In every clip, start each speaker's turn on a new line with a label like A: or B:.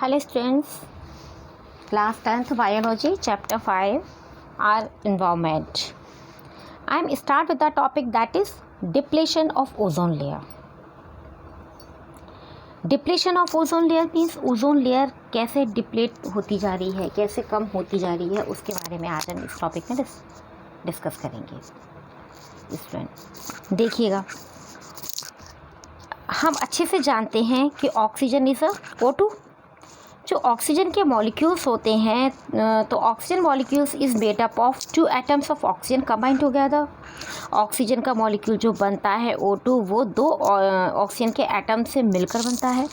A: Hello students, class 10th biology chapter 5 our environment. I am start with the topic that is depletion of ozone layer. Depletion of ozone layer means ozone layer कैसे deplete होती जा रही है, कैसे कम होती जा रही है, उसके बारे में आज हम इस टॉपिक में डिस्कस करेंगे. स्टूडेंट देखिएगा, हम अच्छे से जानते हैं कि ऑक्सीजन इज़ अ O2. जो ऑक्सीजन के मॉलिक्यूल्स होते हैं तो oxygen molecules is made up of 2 atoms of oxygen combined together. Oxygen का मॉलिक्यूल जो बनता है O2 वो 2 ऑक्सीजन के एटम से मिलकर बनता है.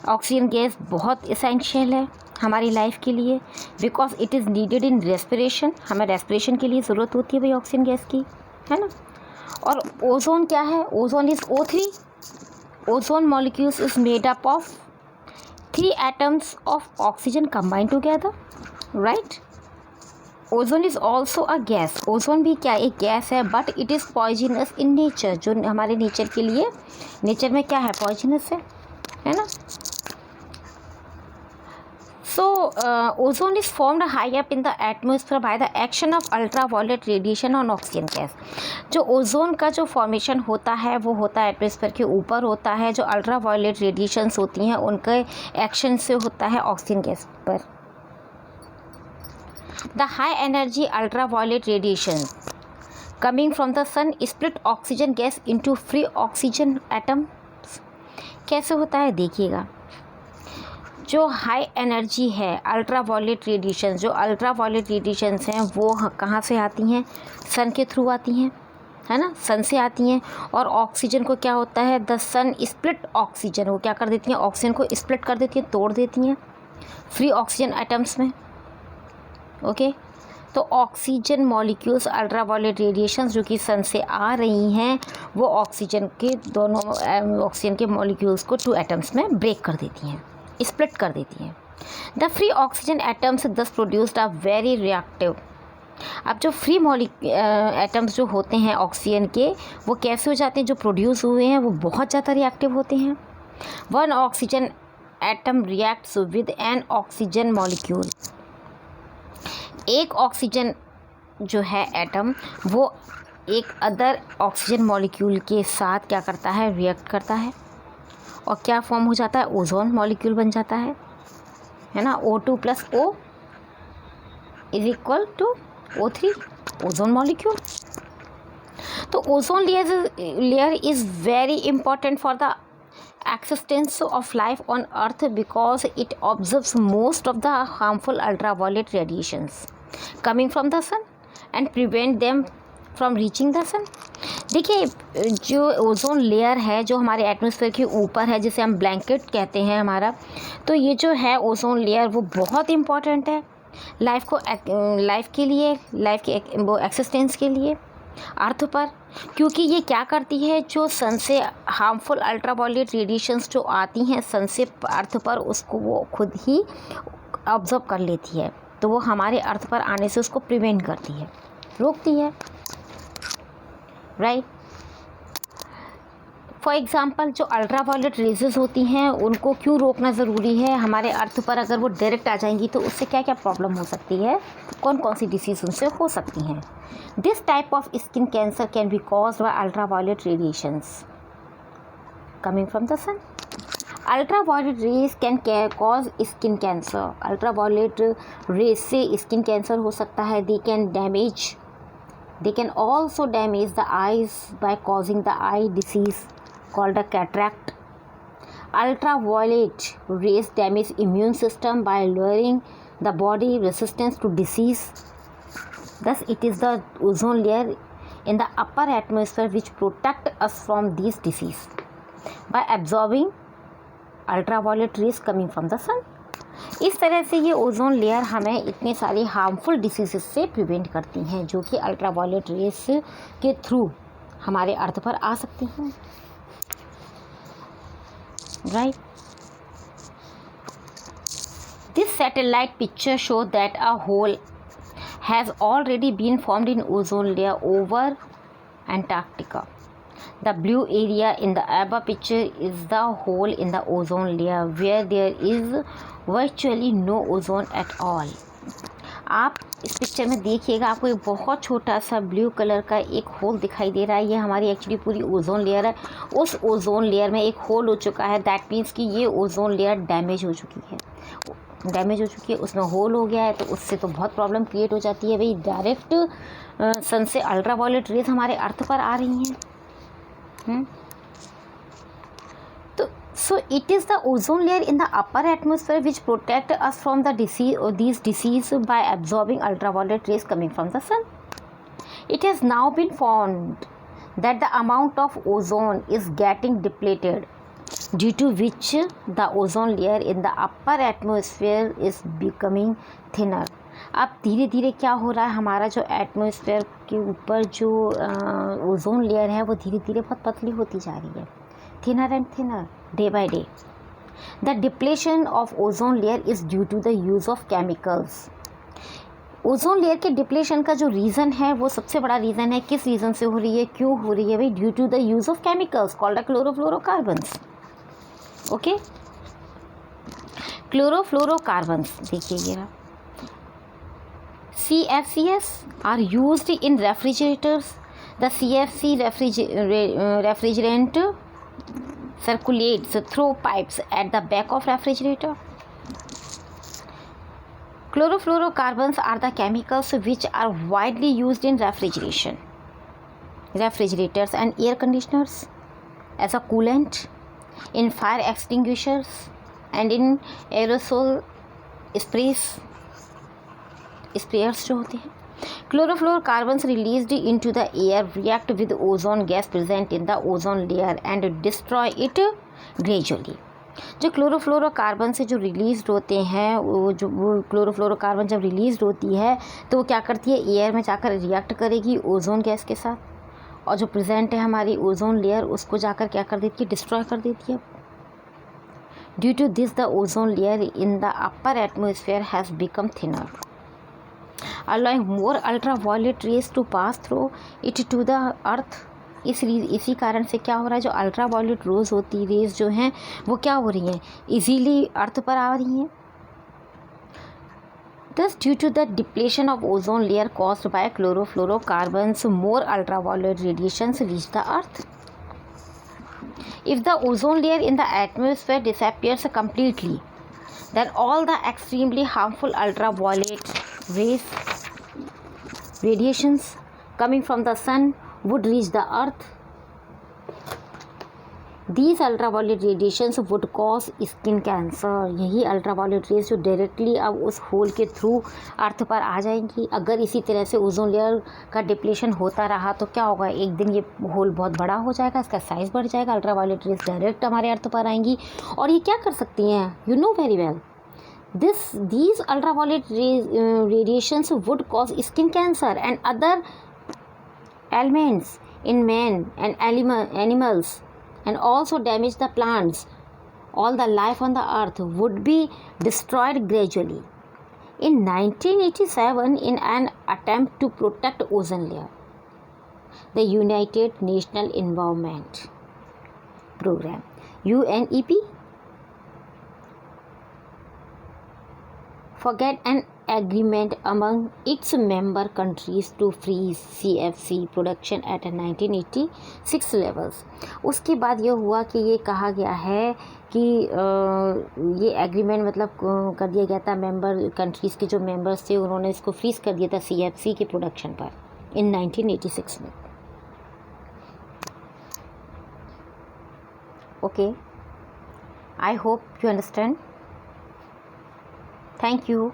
A: ऑक्सीजन गैस बहुत इसेंशियल है हमारी लाइफ के लिए because it is needed in respiration. हमें रेस्पिरेशन के लिए ज़रूरत होती है भाई ऑक्सीजन गैस की, है ना. और ओजोन क्या है? Ozone is O3. Ozone molecules is made up of 3 atoms of oxygen combined together, right? Ozone is also a gas. Ozone भी क्या एक गैस है but it is poisonous in nature. जो हमारे नेचर के लिए, नेचर में क्या है? पॉइजनस है ना. सो ozone is formed high up in the atmosphere by the action of ultraviolet radiation on oxygen gas. जो ओजोन का जो फॉर्मेशन होता है वो होता है एटमोसफेयर के ऊपर होता है. जो अल्ट्रावायलेट रेडिएशंस होती हैं उनके एक्शन से होता है ऑक्सीजन गैस पर. The high energy ultraviolet radiation coming from the sun split oxygen gas into free oxygen atoms. कैसे होता है देखिएगा. जो हाई एनर्जी है अल्ट्रावायलेट रेडिएशन, जो अल्ट्रावायलेट रेडिएशंस हैं वो कहाँ से आती हैं? सन के थ्रू आती हैं, है ना. सन से आती हैं. और ऑक्सीजन को क्या होता है? द सन स्प्लिट ऑक्सीजन, वो क्या कर देती हैं? ऑक्सीजन को स्प्लिट कर देती हैं, तोड़ देती हैं फ्री ऑक्सीजन एटम्स में. ओके. तो ऑक्सीजन मॉलिक्यूल्स अल्ट्रावायलेट रेडिएशंस जो कि सन से आ रही हैं वो ऑक्सीजन के दोनों ऑक्सीजन के मॉलिक्यूल्स को 2 एटम्स में ब्रेक कर देती हैं, स्प्लिट कर देती हैं. द फ्री ऑक्सीजन एटम्स दस प्रोड्यूस्ड आर वेरी रिएक्टिव. अब जो फ्री एटम्स जो होते हैं ऑक्सीजन के वो कैसे हो जाते हैं? जो प्रोड्यूस हुए हैं वो बहुत ज़्यादा रिएक्टिव होते हैं. 1 oxygen atom reacts with N oxygen molecule. एक ऑक्सीजन जो है एटम वो एक अदर ऑक्सीजन मॉलिक्यूल के साथ क्या करता है? रिएक्ट करता है. और क्या फॉर्म हो जाता है? ओजोन मॉलिक्यूल बन जाता है ना. O2 + O is equal to O3, ozone molecule. तो ozone layer is very important for the existence of life on earth because it observes most of the harmful ultraviolet radiations coming from the sun and prevent them from reaching the sun. देखिए, जो ozone layer है जो हमारे atmosphere के ऊपर है, जिसे हम ब्लैंकेट कहते हैं हमारा, तो ये जो है ओजोन लेयर वो बहुत इम्पॉर्टेंट है लाइफ के लिए, लाइफ के वो एक्सिस्टेंस के लिए अर्थ पर. क्योंकि ये क्या करती है? जो सन से हार्मफुल अल्ट्रावायलेट रेडिएशंस जो आती हैं सन से अर्थ पर, उसको वो खुद ही ऑब्जर्व कर लेती है. तो वो हमारे अर्थ पर आने से उसको प्रिवेंट करती है, रोकती है, राइट. फॉर एग्ज़ाम्पल जो अल्ट्रावायलेट रेजेस होती हैं उनको क्यों रोकना ज़रूरी है? हमारे अर्थ पर अगर वो डायरेक्ट आ जाएंगी तो उससे क्या क्या प्रॉब्लम हो सकती है, कौन कौन सी डिसीज़ उनसे हो सकती हैं. This type of skin cancer can be caused by ultraviolet radiations coming from the sun. Ultraviolet rays can cause skin cancer. Ultraviolet rays से स्किन कैंसर हो सकता है. They can also damage the eyes by causing the eye disease called a cataract. Ultraviolet rays damage immune system by lowering the body resistance to disease. Thus, it is the ozone layer in the upper atmosphere which protect us from these disease by absorbing ultraviolet rays coming from the sun. इस तरह से ये ozone layer हमें इतने सारी harmful disease से prevent करती हैं जो कि अल्ट्रावायलेट रेस के थ्रू हमारे अर्थ पर आ सकती हैं, right. This satellite picture show that a hole has already been formed in ozone layer over Antarctica. The blue area in the above picture is the hole in the ozone layer where there is virtually no ozone at all. आप इस picture में देखिएगा, आपको एक बहुत छोटा सा blue colour का एक होल दिखाई दे रहा है। ये हमारी एक्चुअली पूरी ओजोन लेयर है। उस ओजोन लेयर में एक होल हो चुका है। दैट मीन्स कि ये ओजोन लेयर डैमेज हो चुकी है, उसमें होल हो गया है। तो उससे तो बहुत प्रॉब्लम क्रिएट हो जाती है भाई। डायरेक्ट सन से अल्ट्रावायलेट रेज हमारे अर्थ पर आ रही हैं। तो so it is the ozone layer in the upper atmosphere which protect us from the disease or these disease by absorbing ultraviolet rays coming from the sun. It has now been found that the amount of ozone is getting depleted, due to which the ozone layer in the upper atmosphere is becoming thinner. अब धीरे धीरे क्या हो रहा है, हमारा जो atmosphere के ऊपर जो ओजोन लेयर है वो धीरे धीरे बहुत पतली होती जा रही है, thinner and thinner day by day. The depletion of ozone layer is due to the use of chemicals. Ozone layer के डिप्लेशन का जो रीज़न है वो सबसे बड़ा रीज़न है। किस रीज़न से हो रही है, क्यों हो रही है भाई? Due to the use of chemicals called chlorofluorocarbons. Okay, chlorofluorocarbons देखिए ये रहा। CFCs are used in refrigerators. The CFC refrigerant circulates through pipes at the back of refrigerator. Chlorofluorocarbons are the chemicals which are widely used in refrigerators and air conditioners, as a coolant, in fire extinguishers, and in aerosol sprayers जो होते हैं। Chlorofluorocarbons released into the air react with ozone gas present in the ozone layer and destroy it gradually. जो chlorofluorocarbon से जो release होते हैं वो chlorofluorocarbon जब रिलीज होती है तो वो क्या करती है, एयर में जाकर रिएक्ट करेगी ओजोन गैस के साथ, और जो प्रेजेंट है हमारी ओजोन लेयर उसको जाकर क्या कर देती है, डिस्ट्रॉय कर देती है। Due to this the ozone layer in the upper atmosphere has become thinner, allowing more ultraviolet rays to pass through it to the earth. इसी कारण से क्या हो रहा है, जो अल्ट्रावायलेट रेज जो हैं वो क्या हो रही हैं, इजीली अर्थ पर आ रही हैं। Thus, due to the depletion of ozone layer caused by chlorofluorocarbons, more ultraviolet radiations reach the earth. If the ozone layer in the atmosphere disappears completely, then all the extremely harmful ultraviolet radiations coming from the sun would reach the earth. These ultraviolet radiations would cause skin cancer. यही ultraviolet rays जो directly अब उस whole के through earth पर आ जाएंगी। अगर इसी तरह से ओजोन लेयर का डिप्लेशन होता रहा तो क्या होगा, एक दिन ये होल बहुत बड़ा हो जाएगा, इसका साइज़ बढ़ जाएगा, अल्ट्रावायलेट रेज डायरेक्ट हमारे अर्थ पर आएंगी और ये क्या कर सकती हैं, you know very well. These ultraviolet radiations would cause skin cancer and other ailments in men and animals, and also damage the plants. All the life on the earth would be destroyed gradually. In 1987, in an attempt to protect ozone layer, the United Nations Environment Program UNEP forget an agreement among its member countries to freeze CFC production at 1986 levels. उसके बाद ये हुआ कि ये कहा गया है कि ये एग्रीमेंट मतलब कर दिया गया था, मेंबर कंट्रीज़ के जो मेंबर्स थे उन्होंने इसको फ्रीज कर दिया था CFC के प्रोडक्शन पर इन 1986 में। Okay, I hope you understand. Thank you.